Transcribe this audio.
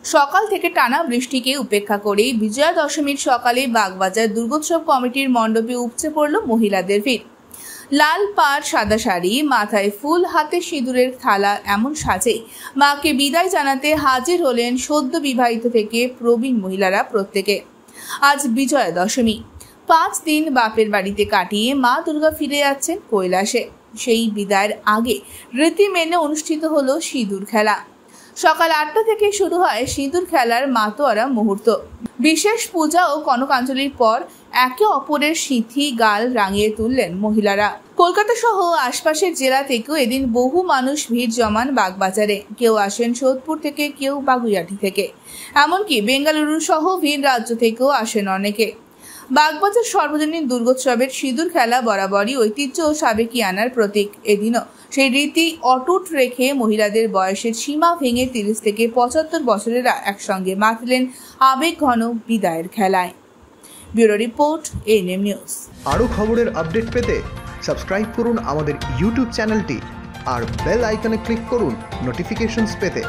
সকাল থেকে টানা বৃষ্টিকে উপেক্ষা করে বিজয়া দশমীর সকালে বাগবাজার দুর্গোৎসব কমিটির মণ্ডপে উপচে পড়ল মহিলাদের ভিড়। লাল পাড়, সাদা শাড়ি, মাথায় ফুল, হাতে সিঁদুরের থালা, এমন সাজে মাকে বিদায় জানাতে হাজির হলেন সদ্য বিবাহিত থেকে প্রবীণ মহিলারা প্রত্যেকে। আজ বিজয়া দশমী, 5 দিন বাপের বাড়িতে কাটিয়ে মা দুর্গা ফিরে যাচ্ছেন কৈলাসে। সেই বিদায়ের আগে রীতি মেনে অনুষ্ঠিত হলো সিঁদুর খেলা। সকাল 8টা থেকে শুরু হয় সিঁদুর খেলার মাতোয়ারা মুহূর্ত। বিশেষ পূজা ও কনকাঞ্জলির পর একে অপরের সিঁথি গাল রাঙিয়ে তুললেন মহিলারা। কলকাতা সহ আশপাশের জেলা থেকেও এদিন বহু মানুষ ভিড় জমান বাগবাজারে। কেউ আসেন সোদপুর থেকে, কেউ বাগুইআটি থেকে, এমনকি বেঙ্গালুরু সহ ভিন রাজ্য থেকেও আসেন অনেকে। বাগবাজার সর্বজনীন দুর্গোৎসবের সিঁদুর খেলা বরাবরই ঐতিহ্য ও সাবেকিয়ানার প্রতীক। এদিনও সেই রীতি অটুট রেখে মহিলাদের বয়সের সীমা ভেঙে 30 থেকে 75 বছরেরা একসঙ্গে মাতলেন আবেগ ঘন বিদায়ের খেলায়। Bureau report, ANM news. আরও খবরের আপডেট পেতে সাবস্ক্রাইব করুন আমাদের ইউটিউব চ্যানেলটি আর বেল আইকনে ক্লিক করুন নোটিফিকেশনস পেতে।